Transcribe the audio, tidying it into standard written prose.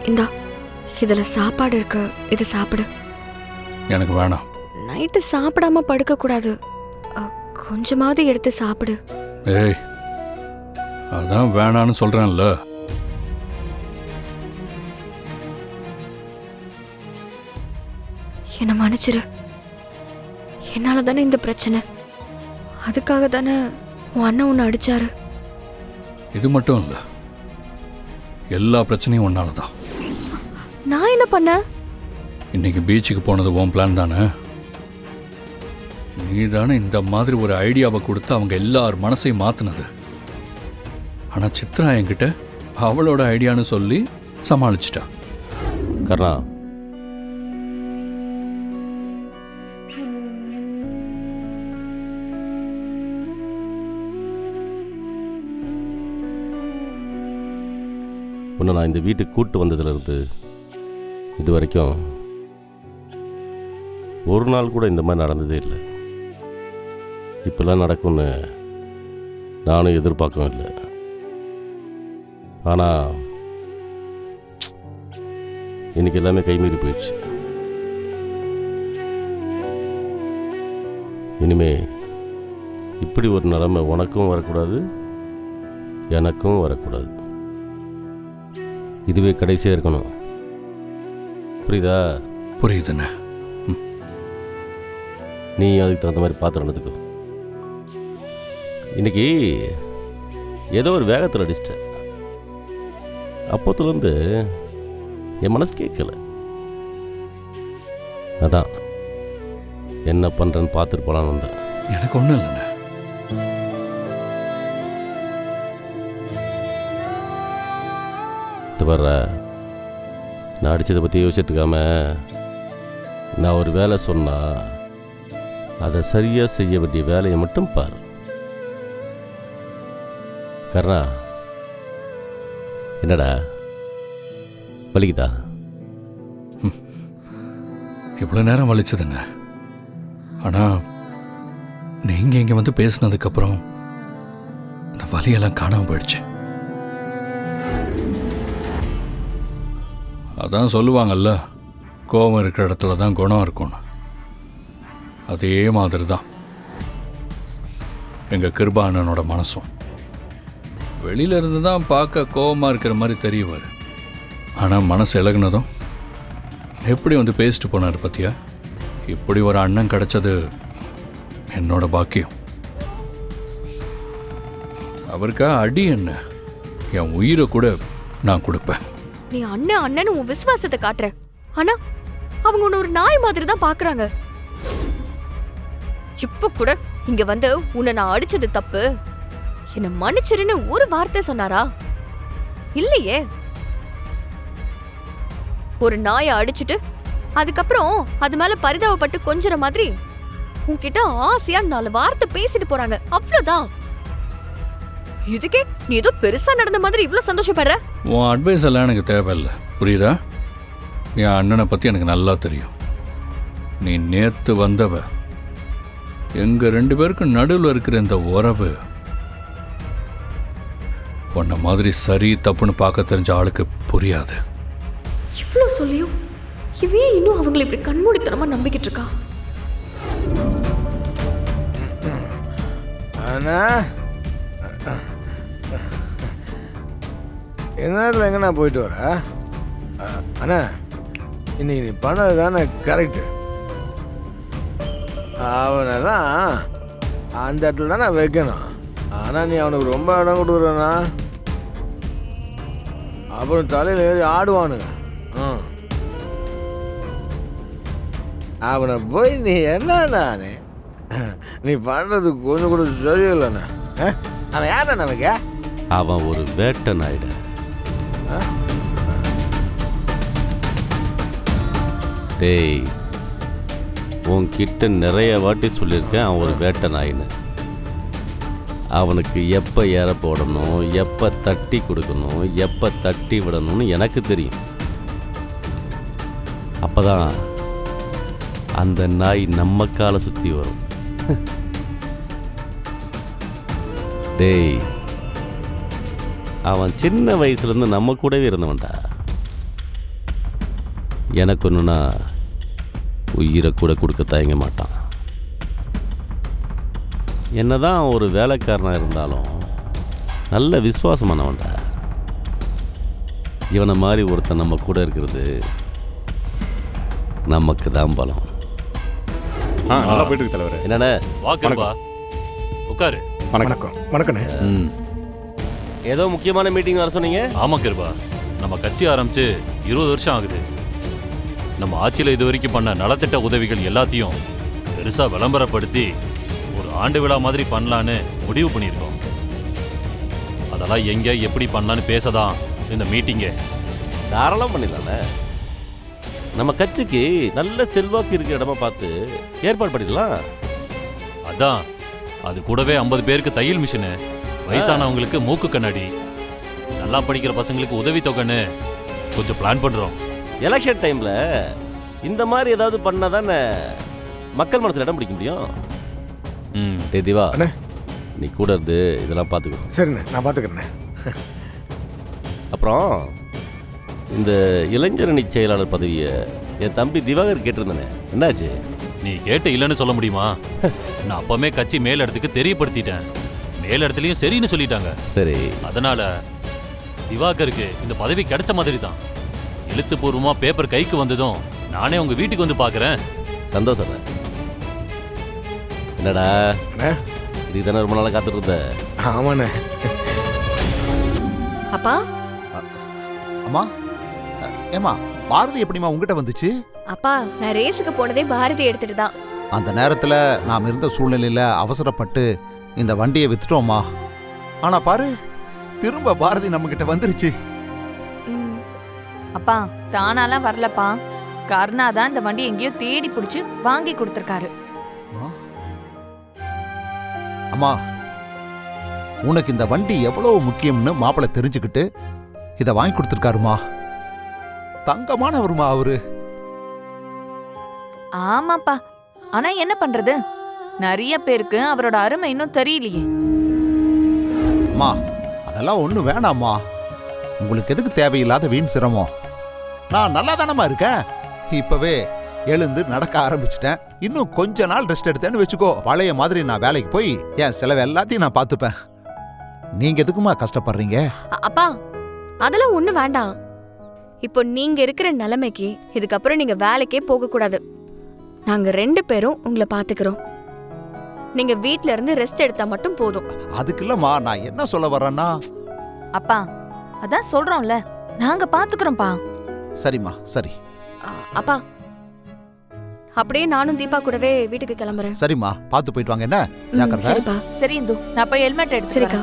இந்தா இதில் சாப்பாடு இருக்கு, இது சாப்பிடு. எனக்கு வேணாம். நைட்டு சாப்பிடாம படுக்க கூடாது, கொஞ்சமாவது எடுத்து சாப்பிடு. ஏய், அதான் வேணான்னு சொல்றேன்ல. என்னை மன்னிச்சிரு. என்னால தானே இந்த பிரச்சனை, அதுக்காக தானே உன் அண்ணன் உன்னை அடிச்சாரு. இது மட்டும் இல்ல, எல்லா பிரச்சனையும் உன்னால தான். நான் என்ன பண்ண? இன்னைக்கு பீச்சுக்கு போனது உன் பிளான் தானே? நீ தானே இந்த மாதிரி ஒரு ஐடியாவை கொடுத்து அவங்க எல்லார் மனசையும் மாத்தினது. ஆனா சித்ரா என்கிட்ட அவளோட ஐடியான்னு சொல்லி சமாளிச்சிட்டா. கர்ணா, உன்னை நான் இந்த வீட்டுக்கு கூட்டு வந்ததுலேருந்து இது வரைக்கும் ஒரு நாள் கூட இந்த மாதிரி நடந்ததே இல்லை. இப்பெல்லாம் நடக்கும்னு நானும் எதிர்பார்க்கவும் இல்லை. ஆனால் இன்னைக்கு எல்லாமே கைமீறி போயிடுச்சு. இனிமே இப்படி ஒரு நிலைமை உனக்கும் வரக்கூடாது, எனக்கும் வரக்கூடாது. இதுவே கடைசியாக இருக்கணும். புரியுதா? புரியுதுண்ணே. நீ அதுக்கு தகுந்த மாதிரி பார்த்து நடந்துக்கோ. இன்னைக்கு ஏதோ ஒரு வேகத்தில் அடிச்சிட்ட. அப்போத்துலேருந்து என் மனசு கேட்கல. அதான் என்ன பண்ணுறேன்னு பார்த்துட்டு போகலான்னு வந்தேன். எனக்கு ஒன்றும் இல்லைண்ணே. வர்ற நான் அடித்ததை பற்றி யோசிச்சுட்டு இருக்காம, நான் ஒரு வேலை சொன்னால் அதை சரியாக செய்ய வேண்டிய வேலையை மட்டும் பாரு. கர்ணா, என்னடா வலிக்குதா? இவ்வளோ நேரம் வலிச்சதுண்ணே. ஆனால் நீங்கள் இங்கே வந்து பேசினதுக்கப்புறம் அந்த வலியெல்லாம் காணாமல் போயிடுச்சு. அதான் சொல்லுவாங்கல்ல, கோபம் இருக்கிற இடத்துல தான் குணம் இருக்கும்னு. அதே மாதிரி தான் எங்கள் கிருபா அண்ணனோட மனசும். வெளியில இருந்து தான் பார்க்க கோபமாக இருக்கிற மாதிரி தெரியவார். ஆனால் மனசு இலகுனதும் எப்படி வந்து பேசிட்டு போனார் பத்தியா? இப்படி ஒரு அண்ணன் கிடைச்சது என்னோட பாக்கியம். அவருக்கா அடி என்ன, என் உயிரை கூட நான் கொடுப்பேன். நீ அண்ணன் அண்ணன் உன் விசுவாசத்தை காட்டுற, ஆனா அவங்க உன்னை ஒரு நாய் மாதிரி தான் பாக்குறாங்க. இப்ப கூட இங்க வந்து உன்னை நான் அடிச்சது தப்பு, என்ன மன்னிச்சிருன்னு ஒரு வார்த்தை சொன்னாரா? இல்லையே. ஒரு நாயை அடிச்சுட்டு அதுக்கப்புறம் அது மேல பரிதாபப்பட்டு கொஞ்சற மாதிரி உன்கிட்ட ஆசையா 4 வார்த்தை பேசிட்டு போறாங்க, அவ்வளவுதான். இதுக்கே நீ ஏதோ பெருசா நடந்த மாதிரி இவ்வளவு சந்தோஷப்படுற? உன் அட்வைஸ் எல்லாம் எனக்கு தேவையில்லை, புரியுதா? என் அண்ணனை பற்றி எனக்கு நல்லா தெரியும். நீ நேற்று வந்தவ, எங்கள் 2 பேருக்கும் நடுவில் இருக்கிற இந்த உறவு உன்ன மாதிரி சரி தப்புன்னு பார்க்க தெரிஞ்ச ஆளுக்கு புரியாது. இவ்வளோ சொல்லியும் இவே இன்னும் அவங்களை இப்படி கண்மூடித்தனமா நம்பிக்கிட்டு இருக்கா? அண்ணா, என்னத்தில் எங்கண்ணா போயிட்டு வர? அண்ணா, இன்னைக்கு நீ பண்ணது தானே கரெக்டு. அவனை தான் அந்த இடத்துல தானே வைக்கணும். ஆனால் நீ அவனுக்கு ரொம்ப இடம் கொடுக்குறண்ணா, அப்புறம் தலையில் ஏறி ஆடுவானுங்க. அவனை போய் நீ என்னண்ணா நீ பண்ணுறது கொஞ்சம் கூட சரியில்லைண்ணா. அவன் யாரா நமக்கு? அவன் ஒரு வேட்டை நாயிட. டேய், உன்கிட்ட நிறைய வாட்டி சொல்லியிருக்கேன் அவன் ஒரு வேட்டை நாயின்னு. அவனுக்கு எப்போ ஏற போடணும், எப்போ தட்டி கொடுக்கணும், எப்போ தட்டி விடணும்னு எனக்கு தெரியும். அப்போதான் அந்த நாய் நம்ம காலை சுற்றி வரும். டேய், அவன் சின்ன வயசுலேருந்து நம்ம கூடவே இருந்தவன்டா. எனக்கு ஒன்றுனா உயிரை கூட கொடுக்க தயங்க மாட்டான். என்னதான் ஒரு வேலைக்காரனாக இருந்தாலும் நல்ல விசுவாசமானவன்டா. இவனை மாதிரி ஒருத்தன் நம்ம கூட இருக்கிறது நமக்கு தான் பலம். நல்லா போயிட்டு இருக்கு தலைவரே. என்னண்ணே? வாக்கருப்பா, உட்காரு. வணக்கம். வணக்கண்ணே. ஏதோ முக்கியமான மீட்டிங் வர சொன்னீங்க? ஆமா கருப்பா, நம்ம கட்சி ஆரம்பிச்சு 20 வருஷம் ஆகுது. நம்ம ஆட்சியில் இது வரைக்கும் பண்ண நலத்திட்ட உதவிகள் எல்லாத்தையும் பெருசா விளம்பரப்படுத்தி ஒரு ஆண்டு விழா மாதிரி பண்ணலான்னு முடிவு பண்ணியிருக்கோம். அதெல்லாம் எங்க எப்படி பண்ணலான்னு பேசதான் இந்த மீட்டிங்கே. தாராளம் பண்ணிடலாம்ல. நம்ம கட்சிக்கு நல்ல செல்வாக்கு இருக்கிற இடமா பார்த்து ஏற்பாடு பண்ணிடலாம். அதான், அது கூடவே 50 பேருக்கு தையல் மிஷினு, வயசானவங்களுக்கு மூக்கு கண்ணாடி, நல்லா படிக்கிற பசங்களுக்கு உதவித்தொகைன்னு கொஞ்சம் பிளான் பண்றோம். எலெக்ஷன் டைம்ல இந்த மாதிரி ஏதாவது பண்ணா தானே மக்கள் மனசில் இடம் பிடிக்க முடியும். டே திவா, அண்ணே. நீ கூட இருந்து இதெல்லாம் பார்த்துக்கோ. சரிண்ணே, நான் பார்த்துக்கிறேண்ணே. அப்புறம் இந்த இளைஞரணி செயலாளர் பதவியை என் தம்பி திவாகர் கேட்டிருந்தானே, என்னாச்சு? நீ கேட்ட இல்லைன்னு சொல்ல முடியுமா? நான் அப்பவே கட்சி மேலிடத்துக்கு தெரியப்படுத்திட்டேன். மேலிடத்துலயும் சரின்னு சொல்லிட்டாங்க. சரி, அதனால திவாகருக்கு இந்த பதவி கிடைச்ச மாதிரி தான். எழுத்துப்பூர்வமா பேப்பர் கைக்கு வந்ததும் நானே உங்க வீட்டுக்கு வந்து பாக்குறேன். சந்தோஷம். என்னடா அண்ணே. இதுக்கு தானே ரொம்ப நாளாக காத்துட்டு இருந்த? ஆமாண்ணே. அப்பா, அம்மா, ஏம்மா பாரதி எப்படிம்மா உங்ககிட்ட வந்துச்சு? அப்பா, நான் ரேஸுக்கு போனதே பாரதி எடுத்துட்டு தான். அந்த நேரத்தில் நாம் இருந்த சூழ்நிலையில் அவசரப்பட்டு இந்த வண்டியை வித்துட்டோம்மா. ஆனால் பாரு, திரும்ப பாரதி நம்மக்கிட்ட வந்துருச்சு. ம், அப்பா தானாலாம் வரலப்பா. கருணா தான் இந்த வண்டி எங்கேயோ தேடி பிடிச்சி வாங்கி கொடுத்துருக்காரு. அம்மா, உனக்கு இந்த வண்டி எவ்வளவு முக்கியம்னு மாப்பிள்ளை தெரிஞ்சுக்கிட்டு இதை வாங்கி கொடுத்துருக்காருமா. தங்கமானவருமா அவரு. ஆமாப்பா, ஆனா என்ன பண்றது, நிறைய பேருக்கு அவரோட அருமை இன்னும் தெரியலையே. அம்மா, அதெல்லாம் ஒன்றும் வேணாம்மா. உங்களுக்கு எதுக்கு தேவையில்லாத வீண் சிரமம்? நான் நல்லா தானம்மா இருக்கேன். இப்பவே எழுந்து நடக்க ஆரம்பிச்சிட்டேன். இன்னும் கொஞ்ச நாள் ரெஸ்ட் எடுத்தேன்னு வச்சுக்கோ, பழைய மாதிரி நான் வேலைக்கு போய் என் செலவு எல்லாத்தையும் நான் பார்த்துப்பேன். நீங்க எதுக்குமா கஷ்டப்படுறீங்க? அப்பா, அதெல்லாம் ஒண்ணு வேண்டாம். இப்போ நீங்க இருக்கிற நிலைமைக்கு இதுக்கப்புறம் நீங்க வேலைக்கே போக கூடாது. நாங்க 2 பேரும் உங்களை பாத்துக்கிறோம். நீங்க வீட்ல இருந்து ரெஸ்ட் எடுத்தா மட்டும் போதும். அதுக்கு இல்லம்மா, நான் என்ன சொல்ல வர்றேன்னா. அப்பா அதான் சொல்றோம்ல, நாங்க பாத்துக்கிறோம்ப்பா. சரிம்மா, சரி. அப்பா, அப்படியே நானும் தீபா கூடவே வீட்டுக்கு கிளம்புறேன். சரிம்மா, பார்த்து போயிட்டு வாங்க. என்ன ஜாக்கிரதை. சரிப்பா. சரி இந்து, நான் போய் ஹெல்மெட் எடுத்து சரிக்கா.